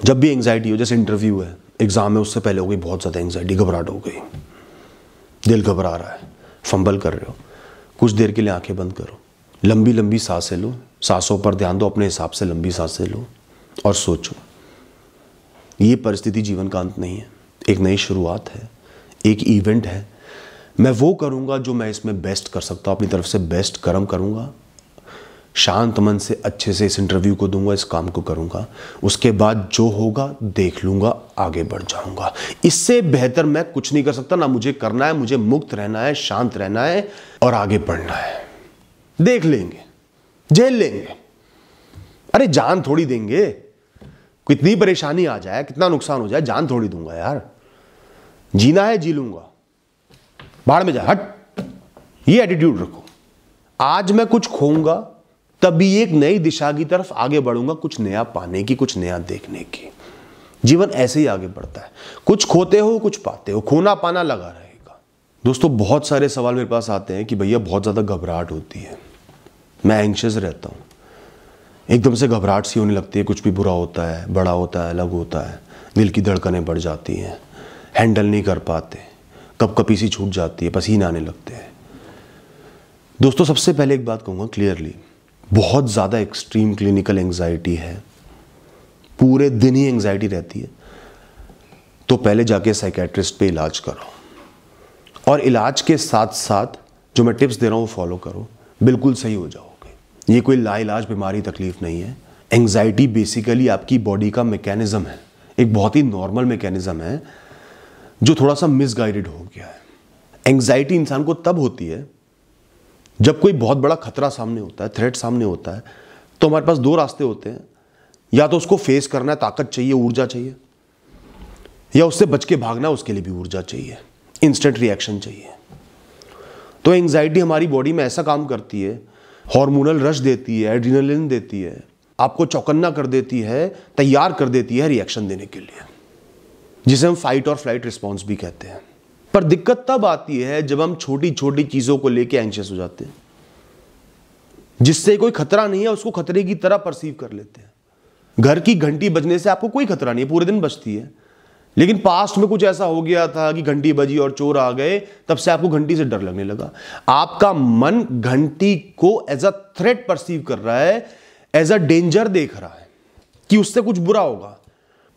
जब भी एंग्जाइटी हो, जैसे इंटरव्यू है, एग्जाम है, उससे पहले हो गई बहुत ज़्यादा एंग्जाइटी, घबराहट हो गई, दिल घबरा रहा है, फंबल कर रहे हो, कुछ देर के लिए आंखें बंद करो, लंबी लंबी सांसें लो, सांसों पर ध्यान दो, अपने हिसाब से लंबी सांसें लो और सोचो ये परिस्थिति जीवन का अंत नहीं है, एक नई शुरुआत है, एक इवेंट है। मैं वो करूँगा जो मैं इसमें बेस्ट कर सकता हूँ, अपनी तरफ से बेस्ट कर्म करूँगा, शांत मन से अच्छे से इस इंटरव्यू को दूंगा, इस काम को करूँगा, उसके बाद जो होगा देख लूँगा, आगे बढ़ जाऊँगा। इससे बेहतर मैं कुछ नहीं कर सकता, ना मुझे करना है, मुझे मुक्त रहना है, शांत रहना है और आगे बढ़ना है। देख लेंगे, झेल लेंगे, अरे जान थोड़ी देंगे, कितनी परेशानी आ जाए, कितना नुकसान हो जाए, जान थोड़ी दूंगा यार, जीना है जी लूंगा, बाहर में जा, हट, ये एटीट्यूड रखो। आज मैं कुछ खोऊंगा तभी एक नई दिशा की तरफ आगे बढ़ूंगा, कुछ नया पाने की, कुछ नया देखने की। जीवन ऐसे ही आगे बढ़ता है, कुछ खोते हो कुछ पाते हो, खोना पाना लगा रहेगा। दोस्तों बहुत सारे सवाल मेरे पास आते हैं कि भैया बहुत ज्यादा घबराहट होती है, मैं एंग्शियस रहता हूं, एकदम से घबराहट सी होने लगती है, कुछ भी बुरा होता है, बड़ा होता है, अलग होता है, दिल की धड़कनें बढ़ जाती हैं, हैंडल नहीं कर पाते, कपकपी सी छूट जाती है, पसीना आने लगते हैं। दोस्तों सबसे पहले एक बात कहूँगा क्लियरली, बहुत ज़्यादा एक्सट्रीम क्लिनिकल एंग्जाइटी है, पूरे दिन ही एंग्जाइटी रहती है, तो पहले जाके साइकेट्रिस्ट पे इलाज करो और इलाज के साथ साथ जो मैं टिप्स दे रहा हूँ वो फॉलो करो, बिल्कुल सही हो जाओगे। ये कोई लाइलाज बीमारी तकलीफ नहीं है। एंग्जाइटी बेसिकली आपकी बॉडी का मैकेनिज्म है, एक बहुत ही नॉर्मल मैकेनिज्म है जो थोड़ा सा मिसगाइडेड हो गया है। एंग्जाइटी इंसान को तब होती है जब कोई बहुत बड़ा खतरा सामने होता है, थ्रेट सामने होता है, तो हमारे पास दो रास्ते होते हैं, या तो उसको फेस करना है, ताकत चाहिए, ऊर्जा चाहिए, या उससे बच के भागना, उसके लिए भी ऊर्जा चाहिए, इंस्टेंट रिएक्शन चाहिए। तो एंग्जाइटी हमारी बॉडी में ऐसा काम करती है, हार्मोनल रश देती है, एड्रेनलिन देती है, आपको चौकन्ना कर देती है, तैयार कर देती है रिएक्शन देने के लिए, जिसे हम फाइट और फ्लाइट रिस्पॉन्स भी कहते हैं। पर दिक्कत तब आती है जब हम छोटी छोटी चीजों को लेके एंग्शियस हो जाते हैं, जिससे कोई खतरा नहीं है उसको खतरे की तरह परसीव कर लेते हैं। घर की घंटी बजने से आपको कोई खतरा नहीं है, पूरे दिन बजती है, लेकिन पास्ट में कुछ ऐसा हो गया था कि घंटी बजी और चोर आ गए, तब से आपको घंटी से डर लगने लगा। आपका मन घंटी को एज अ थ्रेट परसीव कर रहा है, एज अ डेंजर देख रहा है कि उससे कुछ बुरा होगा,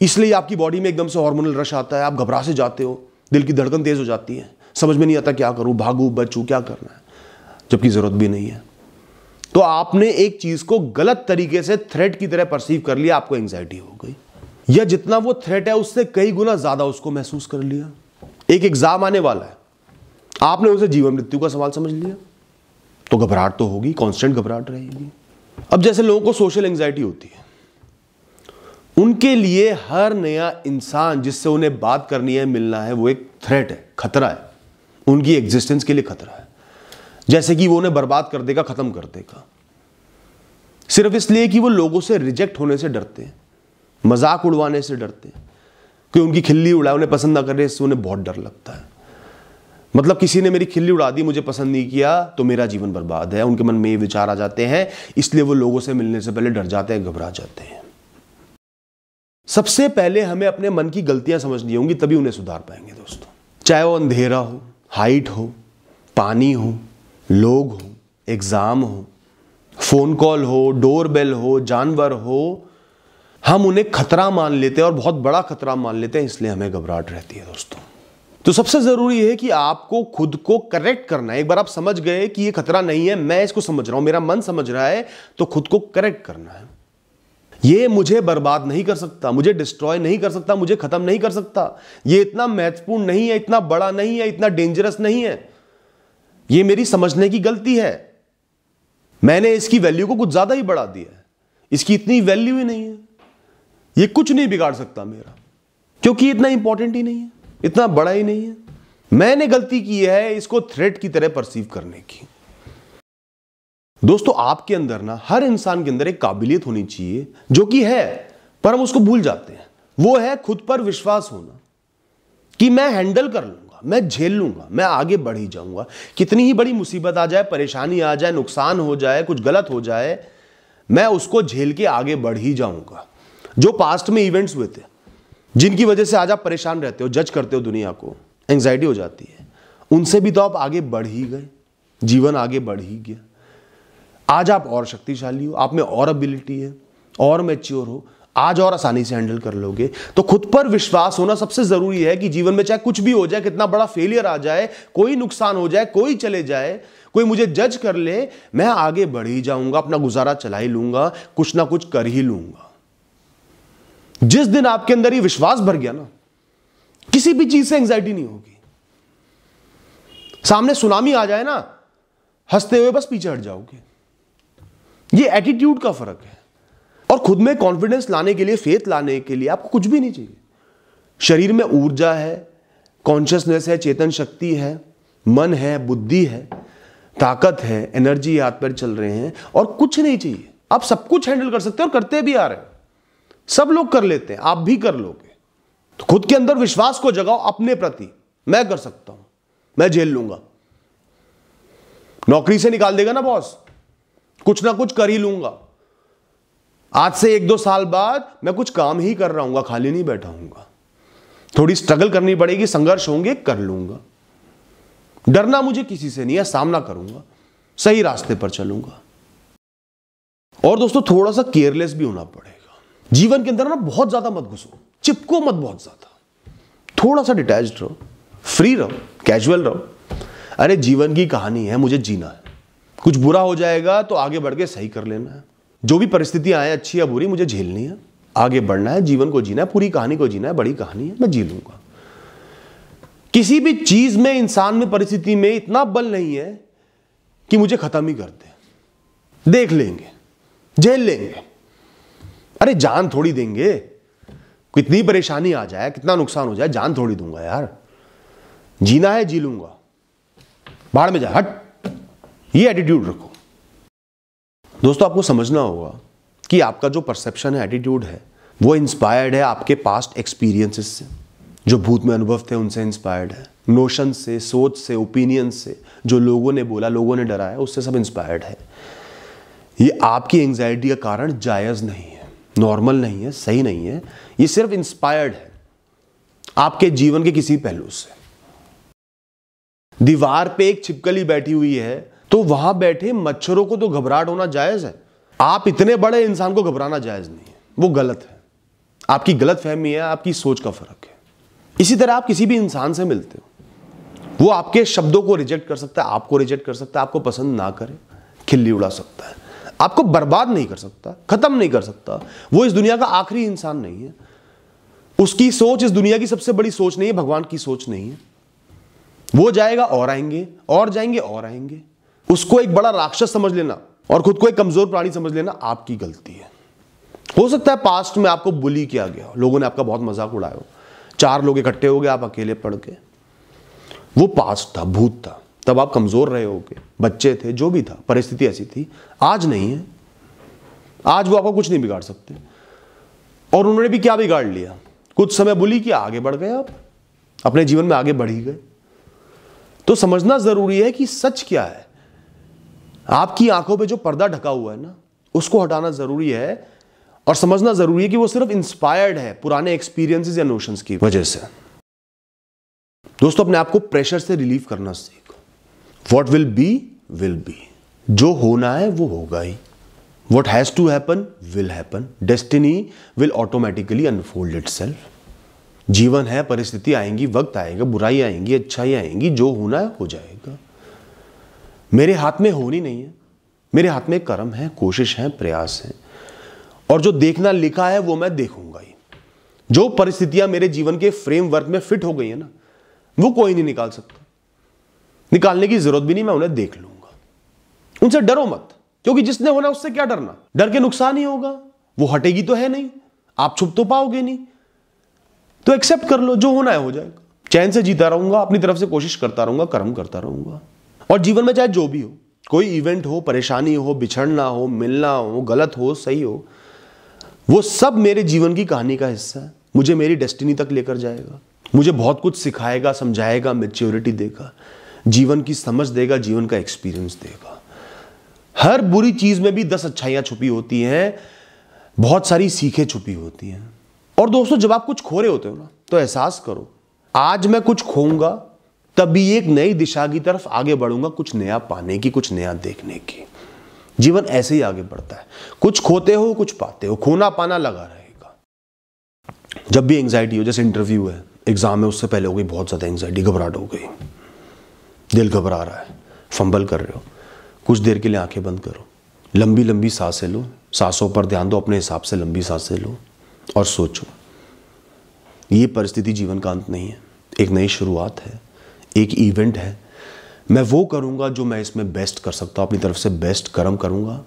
इसलिए आपकी बॉडी में एकदम से हार्मोनल रश आता है, आप घबरा से जाते हो, दिल की धड़कन तेज हो जाती है, समझ में नहीं आता क्या करूं, भागूं, बचूं, क्या करना है, जबकि जरूरत भी नहीं है। तो आपने एक चीज को गलत तरीके से थ्रेट की तरह परसीव कर लिया, आपको एंग्जाइटी हो गई, या जितना वो थ्रेट है उससे कई गुना ज्यादा उसको महसूस कर लिया। एक एग्जाम आने वाला है, आपने उसे जीवन मृत्यु का सवाल समझ लिया, तो घबराहट तो होगी, कांस्टेंट घबराहट रहेगी। अब जैसे लोगों को सोशल एंग्जाइटी होती है, उनके लिए हर नया इंसान जिससे उन्हें बात करनी है, मिलना है, वो एक थ्रेट है, खतरा है, उनकी एग्जिस्टेंस के लिए खतरा है, जैसे कि वो उन्हें बर्बाद कर देगा, खत्म कर देगा, सिर्फ इसलिए कि वो लोगों से रिजेक्ट होने से डरते हैं, मजाक उड़वाने से डरते हैं, कि उनकी खिल्ली उड़ाए, उन्हें पसंद ना करे, इससे उन्हें बहुत डर लगता है। मतलब किसी ने मेरी खिल्ली उड़ा दी, मुझे पसंद नहीं किया, तो मेरा जीवन बर्बाद है, उनके मन में ये विचार आ जाते हैं, इसलिए वो लोगों से मिलने से पहले डर जाते हैं, घबरा जाते हैं। सबसे पहले हमें अपने मन की गलतियां समझनी होंगी, तभी उन्हें सुधार पाएंगे दोस्तों। चाहे वो अंधेरा हो, हाइट हो, पानी हो, लोग हो, एग्जाम हो, फोन कॉल हो, डोरबेल हो, जानवर हो, हम उन्हें खतरा मान लेते हैं और बहुत बड़ा खतरा मान लेते हैं, इसलिए हमें घबराहट रहती है दोस्तों। तो सबसे जरूरी है कि आपको खुद को करेक्ट करना है। एक बार आप समझ गए कि ये खतरा नहीं है, मैं इसको समझ रहा हूं, मेरा मन समझ रहा है, तो खुद को करेक्ट करना है। ये मुझे बर्बाद नहीं कर सकता, मुझे डिस्ट्रॉय नहीं कर सकता, मुझे खत्म नहीं कर सकता, ये इतना महत्वपूर्ण नहीं है, इतना बड़ा नहीं है, इतना डेंजरस नहीं है, ये मेरी समझने की गलती है, मैंने इसकी वैल्यू को कुछ ज्यादा ही बढ़ा दिया है, इसकी इतनी वैल्यू ही नहीं है, ये कुछ नहीं बिगाड़ सकता मेरा, क्योंकि इतना इंपॉर्टेंट ही नहीं है, इतना बड़ा ही नहीं है। मैंने गलती की है इसको थ्रेट की तरह परसीव करने की। दोस्तों आपके अंदर ना, हर इंसान के अंदर एक काबिलियत होनी चाहिए जो कि है, पर हम उसको भूल जाते हैं। वो है खुद पर विश्वास होना, कि मैं हैंडल कर लूंगा, मैं झेल लूंगा, मैं आगे बढ़ ही जाऊंगा, कितनी ही बड़ी मुसीबत आ जाए, परेशानी आ जाए, नुकसान हो जाए, कुछ गलत हो जाए, मैं उसको झेल के आगे बढ़ ही जाऊंगा। जो पास्ट में इवेंट्स हुए थे, जिनकी वजह से आज आप परेशान रहते हो, जज करते हो दुनिया को, एंग्जाइटी हो जाती है, उनसे भी तो आप आगे बढ़ ही गए, जीवन आगे बढ़ ही गया। आज आप और शक्तिशाली हो, आप में और एबिलिटी है, और मैच्योर हो, आज और आसानी से हैंडल कर लोगे। तो खुद पर विश्वास होना सबसे जरूरी है कि जीवन में चाहे कुछ भी हो जाए, कितना बड़ा फेलियर आ जाए, कोई नुकसान हो जाए, कोई चले जाए, कोई मुझे जज कर ले, मैं आगे बढ़ ही जाऊंगा, अपना गुजारा चला ही लूंगा, कुछ ना कुछ कर ही लूंगा। जिस दिन आपके अंदर ये विश्वास भर गया ना, किसी भी चीज से एंग्जाइटी नहीं होगी। सामने सुनामी आ जाए ना, हंसते हुए बस पीछे हट जाओगे। ये एटीट्यूड का फर्क है। और खुद में कॉन्फिडेंस लाने के लिए, फेथ लाने के लिए आपको कुछ भी नहीं चाहिए। शरीर में ऊर्जा है, कॉन्शियसनेस है, चेतन शक्ति है, मन है, बुद्धि है, ताकत है, एनर्जी हाथ पैर चल रहे हैं, और कुछ नहीं चाहिए। आप सब कुछ हैंडल कर सकते हो और करते भी आ रहे हैं। सब लोग कर लेते हैं, आप भी कर लोगे। तो खुद के अंदर विश्वास को जगाओ अपने प्रति, मैं कर सकता हूं, मैं झेल लूंगा। नौकरी से निकाल देगा ना बॉस, कुछ ना कुछ कर ही लूंगा। आज से 1-2 साल बाद मैं कुछ काम ही कर रहा हूंगा, खाली नहीं बैठा हूंगा। थोड़ी स्ट्रगल करनी पड़ेगी, संघर्ष होंगे, कर लूंगा। डरना मुझे किसी से नहीं है, सामना करूंगा, सही रास्ते पर चलूंगा। और दोस्तों, थोड़ा सा केयरलेस भी होना पड़ेगा। जीवन के अंदर ना बहुत ज्यादा मत घुसो, चिपको मत बहुत ज्यादा, थोड़ा सा डिटैच्ड रहो, फ्री रहो, कैजुअल रहो। अरे जीवन की कहानी है, मुझे जीना है। कुछ बुरा हो जाएगा तो आगे बढ़ के सही कर लेना है। जो भी परिस्थितियां आए, अच्छी या बुरी, मुझे झेलनी है, आगे बढ़ना है, जीवन को जीना है, पूरी कहानी को जीना है, बड़ी कहानी है, मैं जी लूंगा। किसी भी चीज में, इंसान में, परिस्थिति में इतना बल नहीं है कि मुझे खत्म ही कर दे। देख लेंगे, झेल लेंगे। अरे जान थोड़ी देंगे, कितनी परेशानी आ जाए, कितना नुकसान हो जाए, जान थोड़ी दूंगा यार। जीना है, जी लूंगा, बाहर में जा, हट। ये एटीट्यूड रखो। दोस्तों, आपको समझना होगा कि आपका जो परसेप्शन है, एटीट्यूड है, वो इंस्पायर्ड है आपके पास्ट एक्सपीरियंसेस से, जो भूत में अनुभव थे उनसे इंस्पायर्ड है, नोशन से, सोच से, ओपिनियन से, जो लोगों ने बोला, लोगों ने डराया, उससे सब इंस्पायर्ड है। ये आपकी एंग्जाइटी का कारण जायज नहीं है, नॉर्मल नहीं है, सही नहीं है। ये सिर्फ इंस्पायर्ड है आपके जीवन के किसी पहलू से। दीवार पे एक छिपकली बैठी हुई है तो वहां बैठे मच्छरों को तो घबराहट होना जायज है। आप इतने बड़े इंसान को घबराना जायज नहीं है, वो गलत है। आपकी गलत फहमी है, आपकी सोच का फर्क है। इसी तरह आप किसी भी इंसान से मिलते हो, वो आपके शब्दों को रिजेक्ट कर सकता है, आपको रिजेक्ट कर सकता है, आपको पसंद ना करे, खिल्ली उड़ा सकता है, आपको बर्बाद नहीं कर सकता, खत्म नहीं कर सकता। वो इस दुनिया का आखिरी इंसान नहीं है। उसकी सोच इस दुनिया की सबसे बड़ी सोच नहीं है, भगवान की सोच नहीं है। वो जाएगा और आएंगे, और जाएंगे और आएंगे। उसको एक बड़ा राक्षस समझ लेना और खुद को एक कमजोर प्राणी समझ लेना आपकी गलती है। हो सकता है पास्ट में आपको बुली किया गया हो, लोगों ने आपका बहुत मजाक उड़ाया हो, 4 लोग इकट्ठे हो गए, आप अकेले पड़ गए। वो पास्ट था, भूत था, तब आप कमजोर रहे होगे, बच्चे थे, जो भी था, परिस्थिति ऐसी थी। आज नहीं है, आज वो आपको कुछ नहीं बिगाड़ सकते। और उन्होंने भी क्या बिगाड़ लिया, कुछ समय बुली किया, आगे बढ़ गए, आप अपने जीवन में आगे बढ़ ही गए। तो समझना जरूरी है कि सच क्या है। आपकी आंखों पे जो पर्दा ढका हुआ है ना, उसको हटाना जरूरी है, और समझना जरूरी है कि वो सिर्फ इंस्पायर्ड है पुराने एक्सपीरियंसेस या नोशंस की वजह से। दोस्तों, अपने आप को प्रेशर से रिलीव करना सीखो। What will be will be, जो होना है वो होगा ही। What has to happen will happen, destiny will automatically unfold itself. जीवन है, परिस्थिति आएंगी, वक्त आएगा, बुराई आएंगी, अच्छाई आएंगी, जो होना है हो जाएगा। मेरे हाथ में होनी नहीं है, मेरे हाथ में कर्म है, कोशिश है, प्रयास है, और जो देखना लिखा है वो मैं देखूंगा ही। जो परिस्थितियां मेरे जीवन के फ्रेमवर्क में फिट हो गई है ना, वो कोई नहीं निकाल सकता, निकालने की जरूरत भी नहीं, मैं उन्हें देख लूंगा। उनसे डरो मत, क्योंकि जिसने होना उससे क्या डरना, डर के नुकसान ही होगा, वो हटेगी तो है नहीं, आप छुप तो पाओगे नहीं। तो एक्सेप्ट कर लो, जो होना है हो जाएगा। चैन से जीता रहूंगा, अपनी तरफ से कोशिश करता रहूंगा, कर्म करता रहूंगा। और जीवन में चाहे जो भी हो, कोई इवेंट हो, परेशानी हो, बिछड़ना हो, मिलना हो, गलत हो, सही हो, वो सब मेरे जीवन की कहानी का हिस्सा है। मुझे मेरी डेस्टिनी तक लेकर जाएगा, मुझे बहुत कुछ सिखाएगा, समझाएगा, मैच्योरिटी देगा, जीवन की समझ देगा, जीवन का एक्सपीरियंस देगा। हर बुरी चीज में भी 10 अच्छाइयां छुपी होती हैं। बहुत सारी सीखें छुपी होती हैं। और दोस्तों, जब आप कुछ खो रहे होते हो ना, तो एहसास करो, आज मैं कुछ खोऊंगा तभी एक नई दिशा की तरफ आगे बढ़ूंगा, कुछ नया पाने की, कुछ नया देखने की। जीवन ऐसे ही आगे बढ़ता है, कुछ खोते हो कुछ पाते हो, खोना पाना लगा रहेगा। जब भी एंजाइटी हो, जैसे इंटरव्यू है, एग्जाम है, उससे पहले हो गई बहुत ज्यादा एंजाइटी, घबराहट हो गई, दिल घबरा रहा है, फंबल कर रहे हो, कुछ देर के लिए आंखें बंद करो, लंबी लंबी सांसें लो, सांसों पर ध्यान दो, अपने हिसाब से लंबी सांसें लो और सोचो, ये परिस्थिति जीवन का अंत नहीं है, एक नई शुरुआत है, एक इवेंट है। मैं वो करूंगा जो मैं इसमें बेस्ट कर सकता हूं, अपनी तरफ से बेस्ट कर्म करूंगा,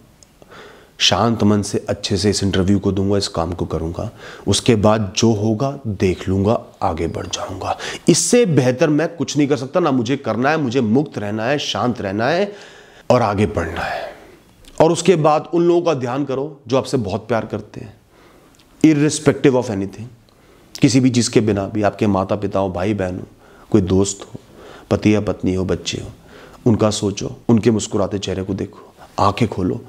शांत मन से अच्छे से इस इंटरव्यू को दूंगा, इस काम को करूंगा, उसके बाद जो होगा देख लूंगा, आगे बढ़ जाऊंगा। इससे बेहतर मैं कुछ नहीं कर सकता, ना मुझे करना है, मुझे मुक्त रहना है, शांत रहना है और आगे बढ़ना है। और उसके बाद उन लोगों का ध्यान करो जो आपसे बहुत प्यार करते हैं, इर्रिस्पेक्टिव ऑफ एनीथिंग, किसी भी चीज़ के बिना भी, आपके माता पिता हो, भाई बहन हो, कोई दोस्त हो, पति या पत्नी हो, बच्चे हो, उनका सोचो, उनके मुस्कुराते चेहरे को देखो, आंखें खोलो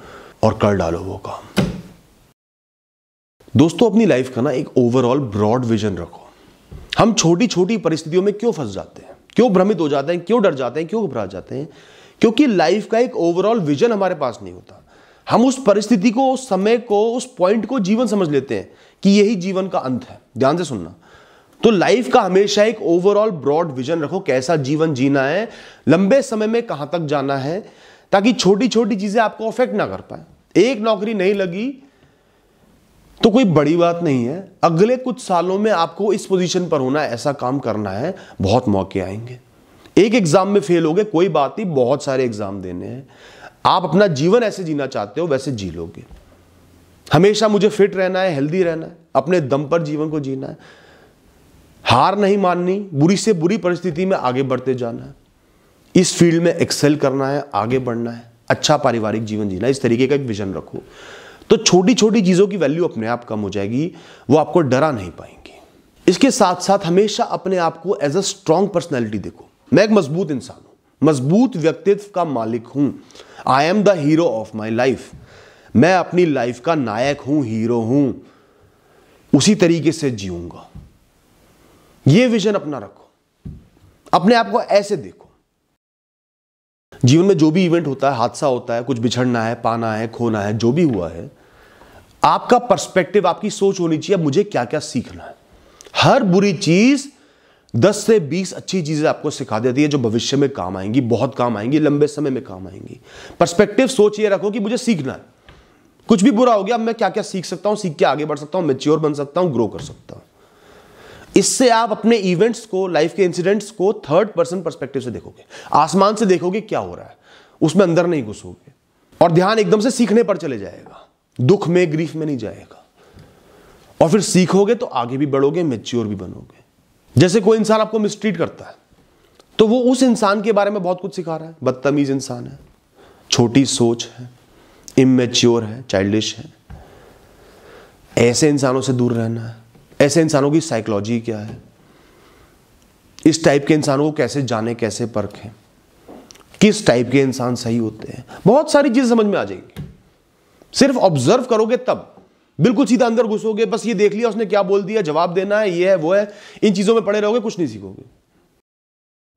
और कर डालो वो काम। दोस्तों, अपनी लाइफ का ना एक ओवरऑल ब्रॉड विजन रखो। हम छोटी छोटी परिस्थितियों में क्यों फंस जाते हैं, क्यों भ्रमित हो जाते हैं, क्यों डर जाते हैं, क्यों घबरा जाते हैं? क्योंकि लाइफ का एक ओवरऑल विजन हमारे पास नहीं होता। हम उस परिस्थिति को, उस समय को, उस पॉइंट को जीवन समझ लेते हैं कि यही जीवन का अंत है। ध्यान से सुनना। तो लाइफ का हमेशा एक ओवरऑल ब्रॉड विजन रखो, कैसा जीवन जीना है, लंबे समय में कहां तक जाना है, ताकि छोटी छोटी चीजें आपको अफेक्ट ना कर पाए। एक नौकरी नहीं लगी तो कोई बड़ी बात नहीं है, अगले कुछ सालों में आपको इस पोजीशन पर होना है, ऐसा काम करना है, बहुत मौके आएंगे। एक एग्जाम में फेल हो गए, कोई बात नहीं, बहुत सारे एग्जाम देने हैं। आप अपना जीवन ऐसे जीना चाहते हो, वैसे जी लोगे। हमेशा मुझे फिट रहना है, हेल्दी रहना है, अपने दम पर जीवन को जीना है, हार नहीं माननी, बुरी से बुरी परिस्थिति में आगे बढ़ते जाना है, इस फील्ड में एक्सेल करना है, आगे बढ़ना है, अच्छा पारिवारिक जीवन जीना है। इस तरीके का एक विजन रखो, तो छोटी छोटी चीजों की वैल्यू अपने आप कम हो जाएगी, वो आपको डरा नहीं पाएंगी। इसके साथ साथ हमेशा अपने आप को एज अ स्ट्रॉन्ग पर्सनैलिटी देखो। मैं एक मजबूत इंसान हूं, मजबूत व्यक्तित्व का मालिक हूं। I am the hero of my life. मैं अपनी लाइफ का नायक हूं, हीरो हूं, उसी तरीके से जीऊंगा। यह विजन अपना रखो, अपने आप को ऐसे देखो। जीवन में जो भी इवेंट होता है, हादसा होता है, कुछ बिछड़ना है, पाना है, खोना है, जो भी हुआ है, आपका पर्सपेक्टिव, आपकी सोच होनी चाहिए, मुझे क्या क्या सीखना है। हर बुरी चीज 10 से 20 अच्छी चीजें आपको सिखा देती है, जो भविष्य में काम आएंगी, बहुत काम आएंगी, लंबे समय में काम आएंगी। पर्सपेक्टिव, सोच ये रखो कि मुझे सीखना है, कुछ भी बुरा हो गया, मैं क्या क्या सीख सकता हूं, सीख के आगे बढ़ सकता हूं, मैच्योर बन सकता हूं, ग्रो कर सकता हूं। इससे आप अपने इवेंट्स को, लाइफ के इंसिडेंट्स को थर्ड पर्सन पर्सपेक्टिव से देखोगे, आसमान से देखोगे क्या हो रहा है, उसमें अंदर नहीं घुसोगे, और ध्यान एकदम से सीखने पर चले जाएगा, दुख में, ग्रीफ में नहीं जाएगा। और फिर सीखोगे तो आगे भी बढ़ोगे, मैच्योर भी बनोगे। जैसे कोई इंसान आपको मिसट्रीट करता है, तो वो उस इंसान के बारे में बहुत कुछ सिखा रहा है, बदतमीज इंसान है, छोटी सोच है, इमैच्योर है, चाइल्डिश है। ऐसे इंसानों से दूर रहना है। ऐसे इंसानों की साइकोलॉजी क्या है, इस टाइप के इंसानों को कैसे जाने, कैसे परखें, किस टाइप के इंसान सही होते हैं, बहुत सारी चीजें समझ में आ जाएंगी। सिर्फ ऑब्जर्व करोगे तब, बिल्कुल सीधा अंदर घुसोगे, बस ये देख लिया उसने क्या बोल दिया, जवाब देना है, ये है वो है, इन चीजों में पड़े रहोगे, कुछ नहीं सीखोगे।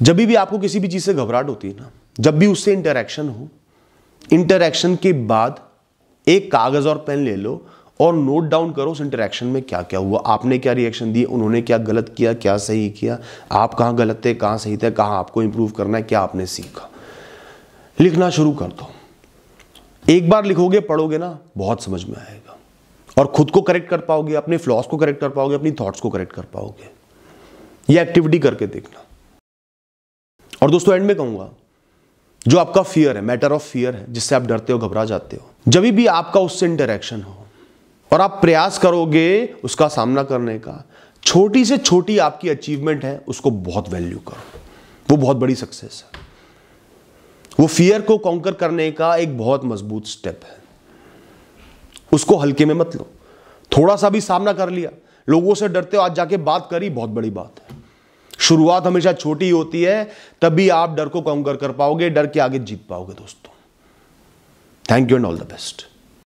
जब भी आपको किसी भी चीज से घबराहट होती है ना, जब भी उससे इंटरेक्शन हो, इंटरेक्शन के बाद एक कागज और पेन ले लो और नोट डाउन करो उस इंटरेक्शन में क्या क्या हुआ, आपने क्या रिएक्शन दिए, उन्होंने क्या गलत किया, क्या सही किया, आप कहां गलत थे, कहां सही थे, कहां आपको इंप्रूव करना है, क्या आपने सीखा। लिखना शुरू कर दो। एक बार लिखोगे, पढ़ोगे ना, बहुत समझ में आएगा, और खुद को करेक्ट कर पाओगे, अपने फ्लॉस को करेक्ट कर पाओगे, अपनी थॉट्स को करेक्ट कर पाओगे। ये एक्टिविटी करके देखना। और दोस्तों, एंड में कहूंगा, जो आपका फियर है, मैटर ऑफ फियर है, जिससे आप डरते हो, घबरा जाते हो, जब भी आपका उससे इंटरेक्शन हो और आप प्रयास करोगे उसका सामना करने का, छोटी से छोटी आपकी अचीवमेंट है, उसको बहुत वैल्यू करो, वो बहुत बड़ी सक्सेस है। वो फियर को कॉन्कर करने का एक बहुत मजबूत स्टेप है। उसको हल्के में मत लो। थोड़ा सा भी सामना कर लिया, लोगों से डरते हो, आज जाके बात करी, बहुत बड़ी बात है। शुरुआत हमेशा छोटी होती है, तभी आप डर को कॉन्कर कर पाओगे, डर के आगे जीत पाओगे। दोस्तों, thank you and all the best.